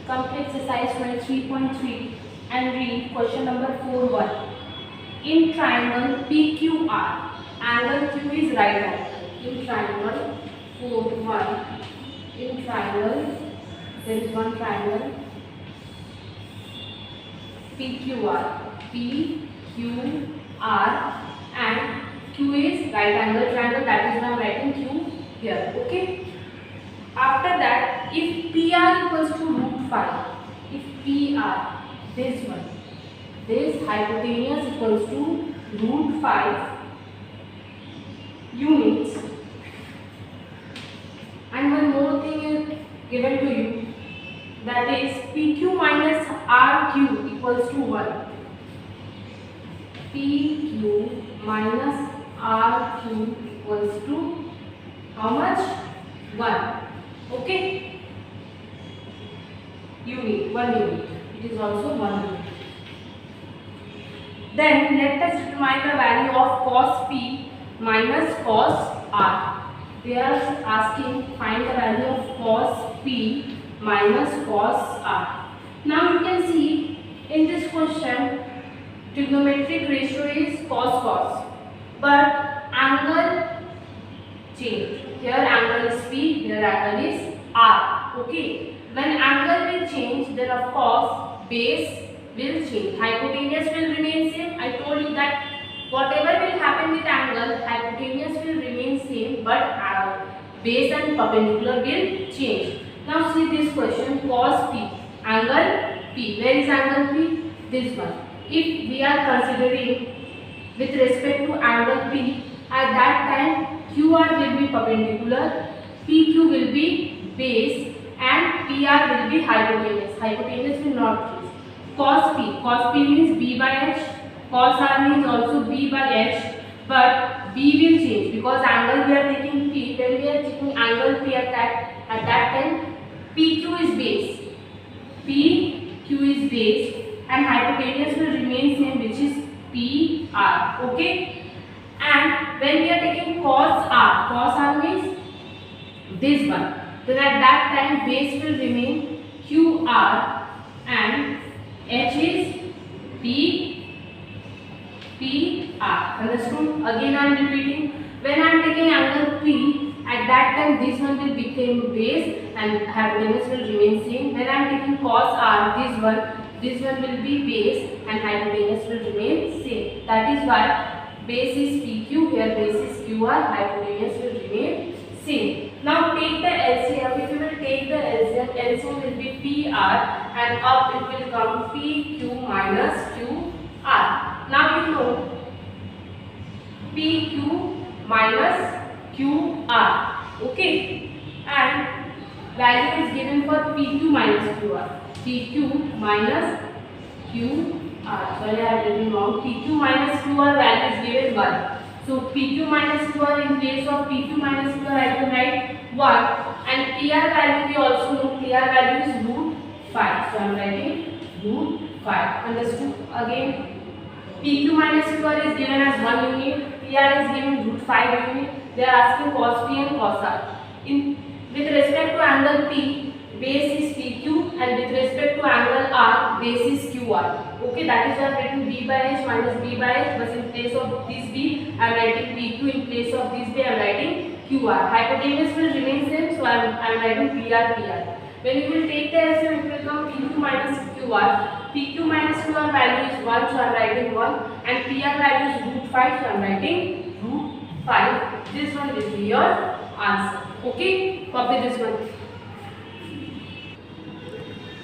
Complete exercise 23.3 and read question number 4.1. In triangle PQR, angle Q is right angle. In triangle 4.1, in triangle, there is one triangle PQR, and Q is right angle triangle, that is why I am writing Q here. Okay. After that, if PR equals to root 5, if PR, this one, this hypotenuse equals to root 5 units, and one more thing is given to you, that is PQ minus RQ equals to 1. PQ minus RQ equals to how much? 1. Okay, unit, 1 unit. It is also 1 unit. Then let us determine the value of cos P minus cos R. They are asking find the value of cos P minus cos R. Now you can see in this question trigonometric ratio is cos cos, but angle change. Here angle is P, here angle is R. Okay. When angle will change, then of course base will change. Hypotenuse will remain same. I told you that whatever will happen with angle, hypotenuse will remain same, but base and perpendicular will change. Now see this question, cos P, angle P. Where is angle P? This one. If we are considering with respect to angle P, at that time QR will be perpendicular, PQ will be base, and PR will be hypotenuse. Hypotenuse will not change. Cos P means B by H, cos R means also B by H, but B will change because angle we are taking P. When we are taking angle P at that time, PQ is base, PQ is base, and hypotenuse will remain same, which is PR. Okay. And when we are taking cos R means this one. Then at that time base will remain QR and H is PR. Understood? Again I am repeating. When I am taking angle P, at that time this one will become base and hypotenuse will remain same. When I am taking cos R, this one will be base and hypotenuse will remain same. That is why base is PQ, here base is QR, hypotenuse will remain same. Now take the LCM. If you will take the LCM will be PR, and up it will come PQ minus QR. Now you know PQ minus QR. Okay, and value is given for PQ minus QR. PQ minus QR. Sorry, I have written wrong. PQ minus QR value is given 1. So PQ minus QR, in place of PQ minus QR I can write 1, and PR value we also know, PR value is root 5. So I am writing root 5. Understood? Again, PQ minus QR is given as 1 unit, PR is given root 5 unit. They are asking cos P and cos R. With respect to angle P, base is PQ, and with respect to angle R, base is QR. Okay, that is why I am writing B by H minus B by H, but in place of this B, I am writing PQ, in place of this B, I am writing QR. Hypotenuse will remain same, so I am writing PR. When you will take the LCM, it will come PQ minus QR. PQ minus QR value is 1, so I am writing 1, and PR value is root 5, so I am writing root 5. This one will be your answer. Okay, copy this one.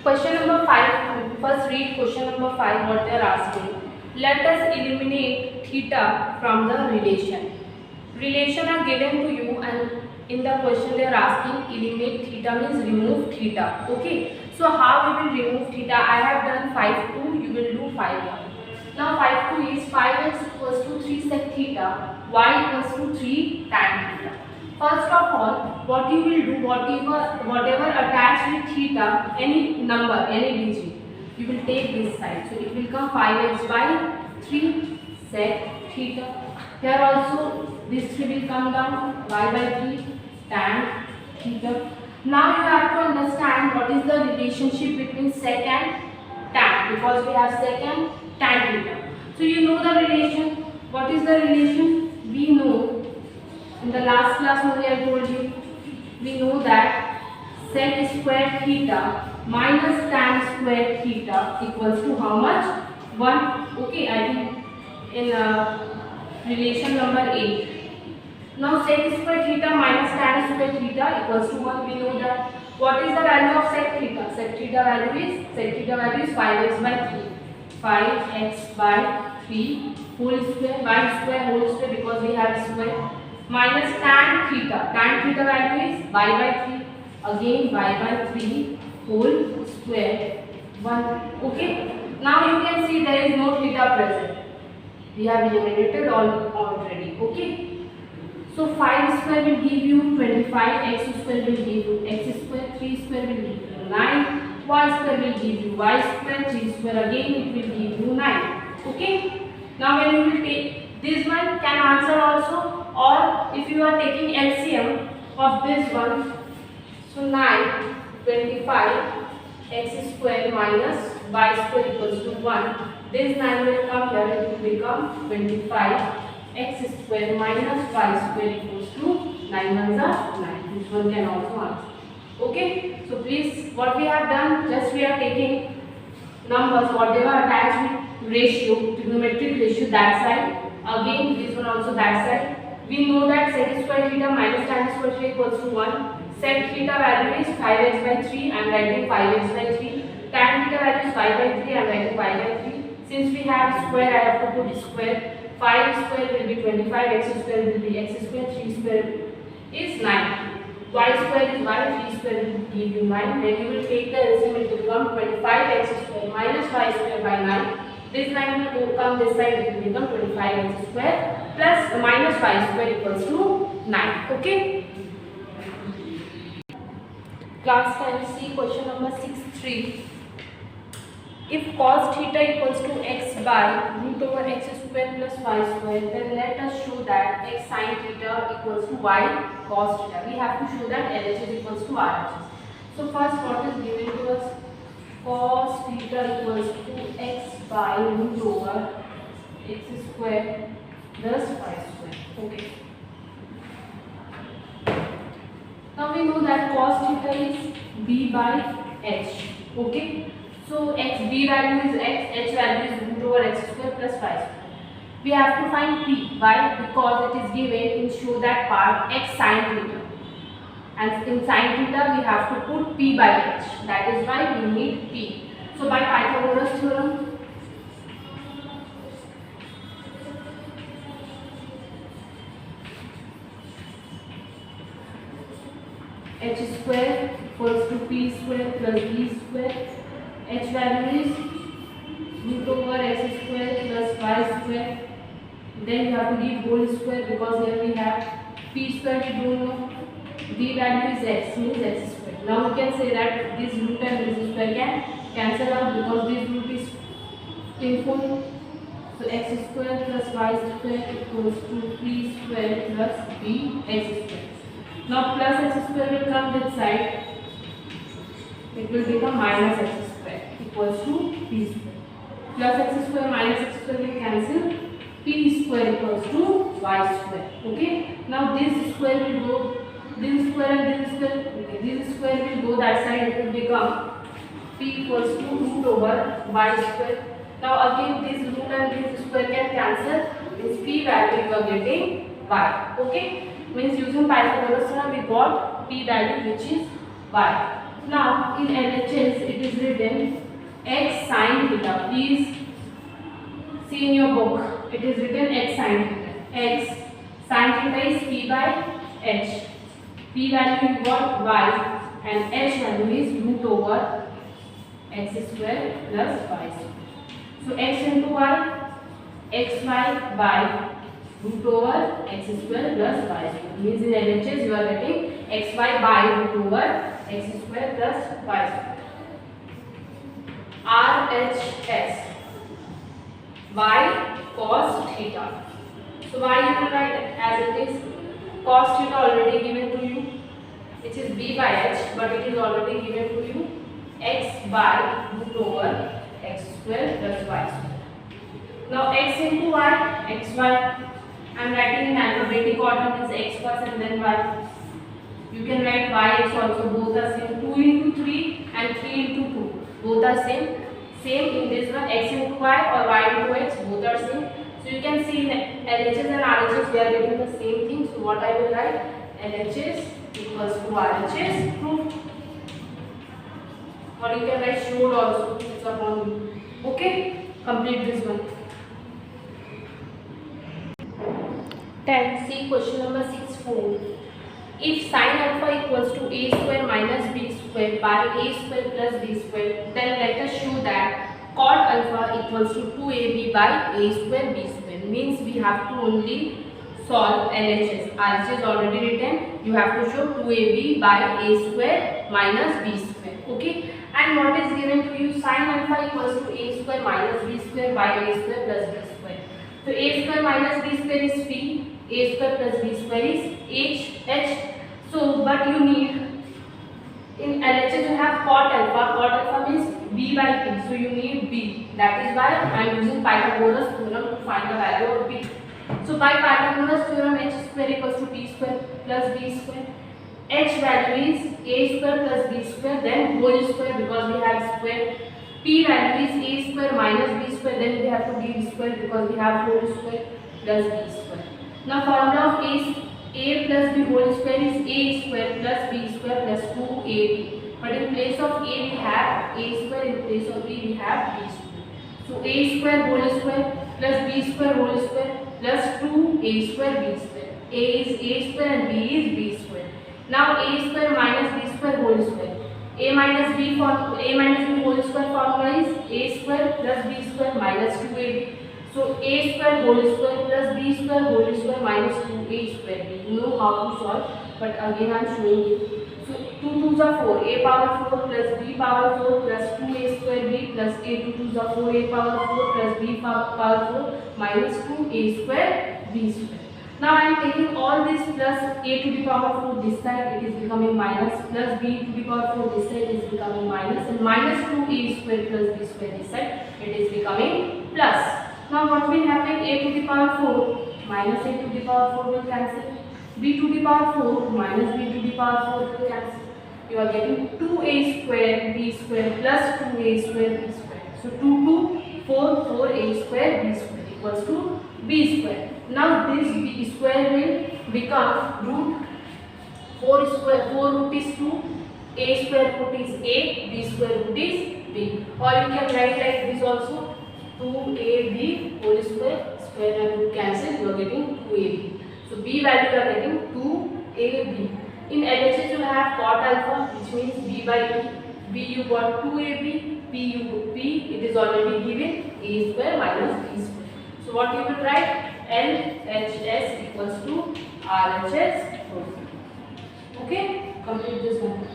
Question number 5. First read question number 5, what they are asking. Let us eliminate theta from the relation. Relation are given to you, and in the question they are asking eliminate theta means remove theta. Okay. So how we will remove theta? I have done 5-2, you will do 5-1. Now 5-2 is 5x equals to 3 sec theta, y equals to 3 tan theta. First of all, what you will do, whatever attached with theta, any number, any digit, you will take this side. So it will come 5x by 3 sec theta. Here also this 3 will come down, y by 3 tan theta. Now you have to understand what is the relationship between sec and tan, because we have sec and tan theta. So you know the relation. What is the relation? We know in the last class only I told you. We know that sec square theta minus tan square theta equals to how much? 1. Okay, I think in relation number 8. Now sec square theta minus tan square theta equals to 1. We know that. What is the value of sec theta? Sec theta value is 5x by 3. 5x by 3 whole square, y square whole square, because we have square, minus tan theta. Tan theta value is y by 3. Again y by 3 whole square 1. Okay. Now you can see there is no theta present. We have eliminated already. Okay. So 5 square will give you 25, x square will give you x square, 3 square will give you 9, y square will give you y square, 3 square again it will give you 9. Okay. Now when you will take this one can answer also, or if you are taking LCM of this one, so 9, 25, x square minus y square equals to 1. This 9 will come here, it will become 25. X square minus y square equals to 9 ones are 9. This one can also answer. Okay. So please, what we have done, just we are taking numbers whatever attached with ratio, trigonometric ratio that side. Again this one also that side. We know that sec square theta minus tan square theta equals to 1. Sec theta value is 5x by 3. I am writing 5x by 3. Tan theta value is y by 3. I am writing y by 3. Since we have square, I have to put square. 5 square will be 25, x square will be x square, 3 square is 9. Y square is y, 3 square will give you 9. Then you will take the LCM, it will become 25 x square minus y square by 9. This 9 will come this side, it will become 25 x square plus minus y square equals to 9. Okay. Class time C, question number 6.3. If cos theta equals to x by root over x square plus y square, then let us show that x sin theta equals to y cos theta. We have to show that LHS equals to RHS. So first, what is given to us? Cos theta equals to x by root over x square plus y square. Okay. Now we know that cos theta is b by h. Okay. So x b value is x, h value is root over x square plus y square. We have to find p. Why? Because it is given in show that part x sin theta. And in sin theta we have to put p by h. That is why we need p. So by Pythagoras theorem, h square equals to p square plus b square. H value is root over x square plus y square. Then you have to give whole square, because here we have p square we don't know. B value is x, means x square. Now we can say that this root and this square can cancel out, because this root is in full. So x square plus y square equals to p square plus b x square. Now plus x square will come this side. It will become minus x square equals to p square. Plus x square minus x square will cancel. P square equals to y square. Okay. Now this square will go. This square and this square. Okay. This square will go that side. It will become p equals to root over y square. Now again this root and this square can cancel. This p value you are getting y. Okay. Means using Pythagoras theorem we got p value which is y. Now in LHS it is written x sin theta. Please see in your book. It is written x sin theta. X sin theta is p by h. P value you got y and h value is root over x square plus y square. So x into y, xy by root over x square plus y square. Means in LHS you are getting xy by root over x square plus y square. RHS y cos theta. So y you will write as it is. Cos theta already given to you, which is b by h, but but it is already given to you x by root over x square plus y square. Now x into y, xy. I am writing in alphabetic order, means x first and then y. You can write yx also, both are same. 2 into 3 and 3 into 2, both are same. Same in this one, x into y or y into x, both are same. So you can see in LHS and RHS we are getting the same thing. So what I will write, LHS equals to RHS proved. Or you can write showed also, it's upon you. Okay, complete this one. 10. See question number 6.4. If sin alpha equals to a square minus b square by a square plus b square, then let us show that cot alpha equals to 2ab by a square b square. Means we have to only solve LHS. RHS is already written. You have to show 2ab by a square minus b square. Okay. And what is given to you? Sin alpha equals to a square minus b square by a square plus b square. So a square minus b square is p. A square plus b square is h. So, but you need, in LHS you have cot alpha. Cot alpha means b by p. So you need b. That is why I am using Pythagoras theorem to find the value of b. So by Pythagoras theorem, h square equals to p square plus b square. H value is a square plus b square, then whole square because we have square. P value is a square minus b square, then we have to give square because we have whole square plus b square. Now formula of a plus b whole square is a square plus b square plus 2ab. But in place of a we have a square, in place of b we have b square. So a square whole square plus b square whole square plus 2a square b square. A is a square and b is b square. Now a square minus b square whole square. A minus b whole square formula is a square plus b square minus 2ab. So a square whole square plus b square whole square minus 2a square b. You know how to solve, but again I am showing you. So 2 2s are 4, a power 4 plus b power 4 plus 2a square b plus a 2 2s are 4, a power 4 plus b power 4 minus 2a square b square. Now I am taking all this plus a to the power 4 this side, it is becoming minus, plus b to the power 4 this side, it is becoming minus, and minus 2a square plus b square this side, it is becoming plus. Now what will happen? A to the power 4 minus a to the power 4 will cancel. B to the power 4 minus b to the power 4 will cancel. You are getting 2a square b square plus 2a square b square. So 2 2 4 4a square b square equals to b square. Now this b square will become root 4 square. 4 root is 2, a square root is a, b square root is b. Or you can write like this also. 2ab whole square and root cancel, you are getting 2ab. So b value you are getting 2ab. In LHS you have cot alpha, which means b by p. B you got 2ab, p you got p, it is already given a square minus b square. So what you will write? LHS equals to RHS. Okay, complete this one.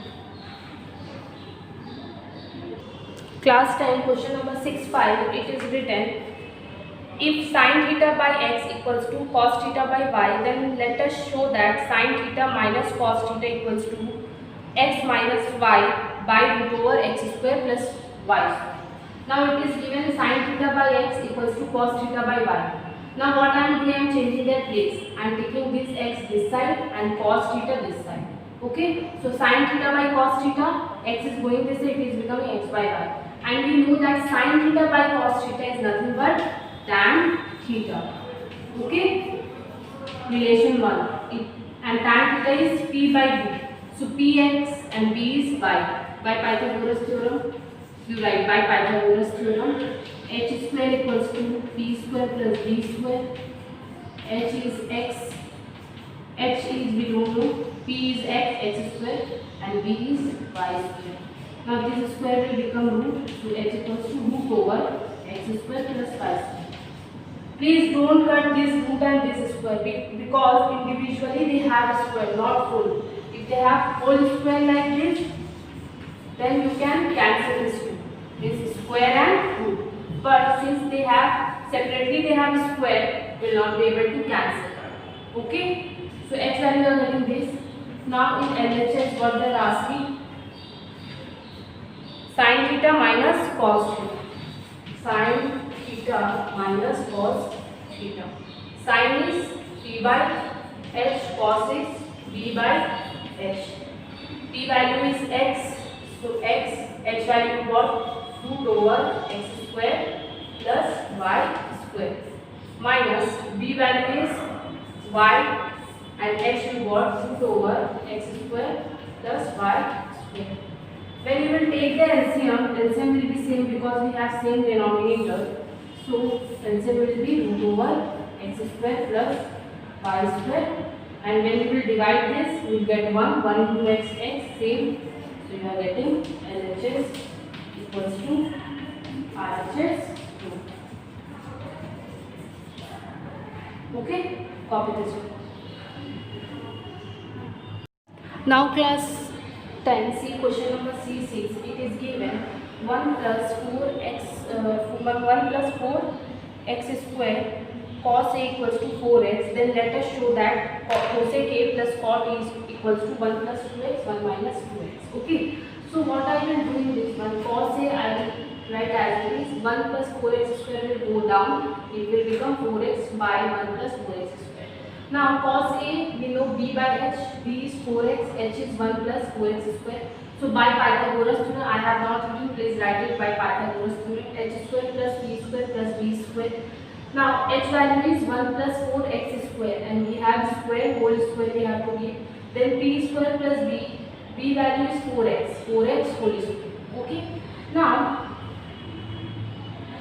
Class 10 question number 6.5. It is written, if sin theta by x equals to cos theta by y, then let us show that sin theta minus cos theta equals to x minus y by root over x square plus y square. Now it is given sin theta by x equals to cos theta by y. Now what I am doing, I am changing their place. I am taking this x this side and cos theta this side. Okay, so sin theta by cos theta, x is going this way, it is becoming x by y. And we know that sin theta by cos theta is nothing but tan theta. Okay, relation 1. And tan theta is p by b. So px and b is y. By Pythagoras theorem, you write by Pythagoras theorem, h square equals to p square plus b square. H is x, h is we don't know, p is x square, and b is y square. Now this square will become root, so h equals to root over x square plus y square. Please don't cut this root and this square because individually they have a square, not full. If they have full square like this, then you can cancel this root. This square and root. But since they have separately they have a square, will not be able to cancel. Okay? So h value are getting this. Now in LHS what they are asking, Sin theta minus cos theta. Sin theta minus cos theta. Sin is p by h, cos is b by h. P value is x, so h value got root over x square plus y square, minus b value is y and h you got root over x square plus y square. When you will take the LCM will be same because we have same denominator. So LCM will be root over x square plus y square, and when you will divide this, you will get 1 into x same. So you are getting LHS equals to RHS 2. Okay, copy this one. Now class 10, see question number C6. It is given 1 plus 4x square cos a equals to 4x. Then let us show that cosec a plus cot a is equals to 1 plus 2x, 1 minus 2x. Okay. So what I will do in this one, cos a I will write as it is. 1 plus 4x square will go down. It will become 4x by 1 plus 4x square. Now cos a, we know b by h. b is 4x, h is 1 plus 4x square. So by Pythagoras theorem, I have not written, please write it by Pythagoras theorem. H square plus b square plus b square. Now h value is 1 plus 4x square, and we have square, whole square we have to give. Then p square plus b value is 4x whole square. Okay. Now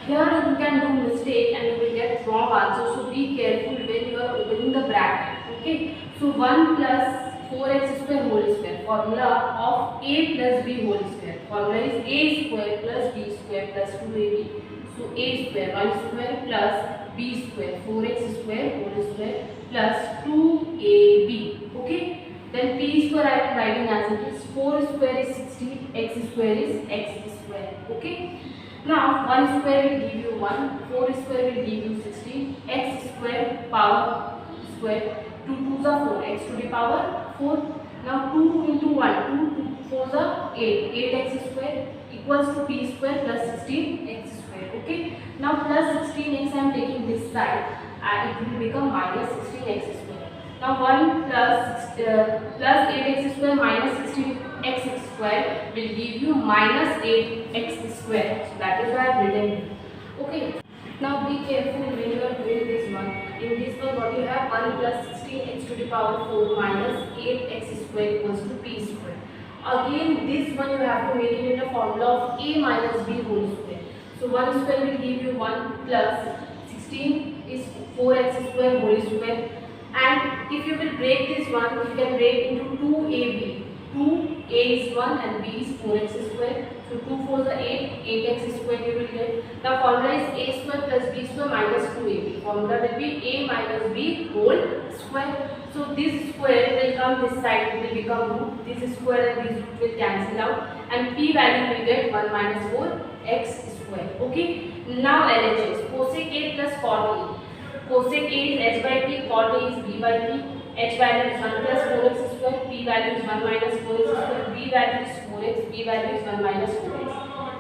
here you can do mistake and you will get wrong answer. So be careful when you are opening the bracket. Okay. So 1 plus 4x square whole square, formula of a plus b whole square. Formula is a square plus b square plus 2ab. So a square 1 square plus b square 4x square whole square plus 2ab. Okay. Then p square I am writing as it is. 4 square is 16, x square is x square. Okay. Now 1 square will give you 1, 4 square will give you 16, x square power square, 2 2s are 4, x to the power 4. Now 2 into 1, 2 4s are 8, 8x square equals to p square plus 16x square. Okay. Now plus 16x I am taking this side and it will become minus 16x square. Now 1 plus 8x square minus 16x square will give you minus 8x square. So that is why I have written it. Okay. Now be careful when you are doing this one. In this one what you have 1 plus 16x to the power 4 minus 8x square equals to p square. Again this one you have to make it in a formula of a minus b whole square. So 1 square will give you 1 plus 16 is 4x square whole square. And if you will break this one, you can break into 2ab. 2a is 1 and b is 4x square. So 2 4s are 8, 8x square you will get. The formula is a square plus b square minus 2ab. Formula will be a minus b whole square. So this square will come this side, it will become root. This square and this root will cancel out. And p value will get 1 minus 4x square. Okay. Now LHS, cosec a plus cot a. Cosec a is h by p, cot a is b by p. H value is 1 plus 4x square, p value is 1 minus 4x square, b value is 4x, b value is 1 minus 4x.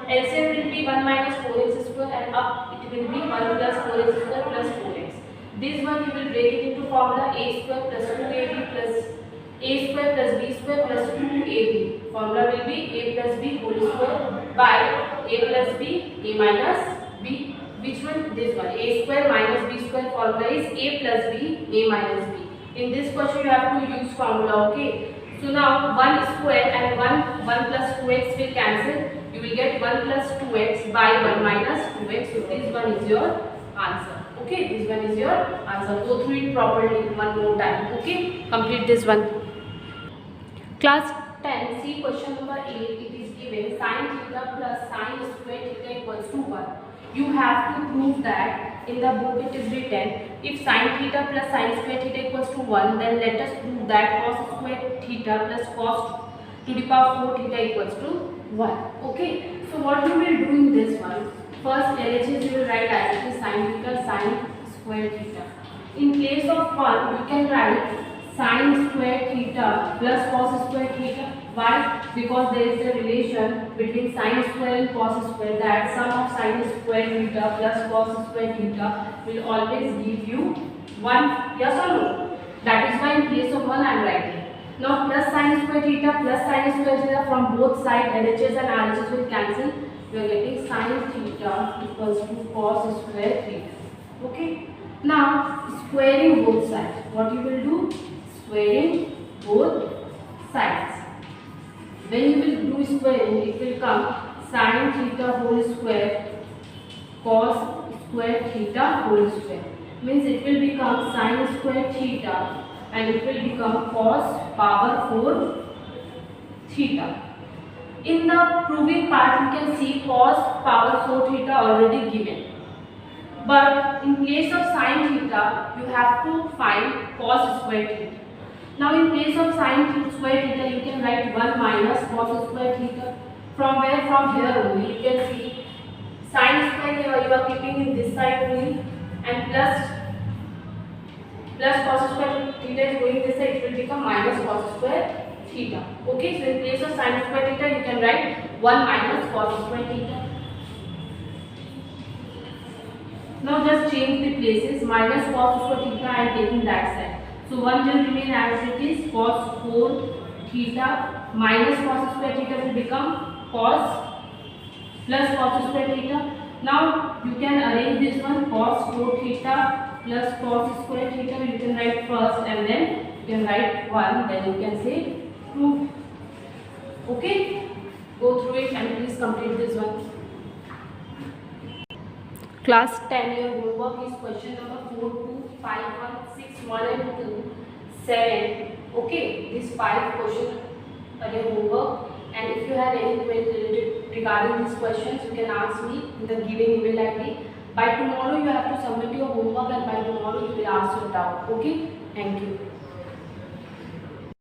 LCM will be 1 minus 4x square and up it will be 1 plus 4x square plus 4x. This one you will break it into formula a square plus 2ab plus a square plus b square plus 2ab. Formula will be a plus b whole square by a plus b, a minus b. Which one? This one. A square minus b square formula is a plus b, a minus b. In this question you have to use formula. Okay. So now 1 square and 1 plus 2x will cancel. You will get 1 plus 2x by 1 minus 2x. So this one is your answer. Okay. This one is your answer. Go through it properly one more time. Okay. Complete this one. Class 10. See question number 8. It is given sin theta plus sin square theta equals to 1. You have to prove that in the book it is written if sin theta plus sin square theta equals to 1, then let us prove that cos square theta plus cos to the power 4 theta equals to 1. Okay. So what you will do in this one, first LHS you will write as it is sin theta sin square theta. In place of 1 you can write sin square theta plus cos square theta. Why? Because there is a relation between sine square and cos square, that sum of sine square theta plus cos square theta will always give you 1. Yes or no? That is why in place of 1 I am writing. Now plus sine square theta plus sine square theta, from both sides LHS and RHS will cancel. We are getting sine theta equals to cos square theta. Okay. Now squaring both sides. What you will do? Squaring both sides. When you will do squaring, it will come sine theta whole square cos square theta whole square. Means it will become sine square theta and it will become cos power 4 theta. In the proving part, you can see cos power 4 theta already given. But in place of sine theta, you have to find cos square theta. Now in place of sine square theta, you can write 1 minus cos square theta. From where? From here only. You can see sine square you are keeping in this side only, and plus cos square theta is going this side, it will become minus cos square theta. Okay, so in place of sine square theta, you can write 1 minus cos square theta. Now just change the places, minus cos square theta I am taking that side. So 1 will remain as it is, cos 4 theta minus cos square theta will become cos plus cos square theta. Now you can arrange this one, cos 4 theta plus cos square theta. You can write first and then you can write 1, then you can say 2. Okay, go through it and please complete this one. Class 10, your homework is question number 4, 2, 5, 1, 6, 1 and 2, 7. Okay, these 5 questions are your homework, and if you have any query regarding these questions, you can ask me in the given email ID. By tomorrow you have to submit your homework, and by tomorrow you will ask your doubt. Okay, thank you.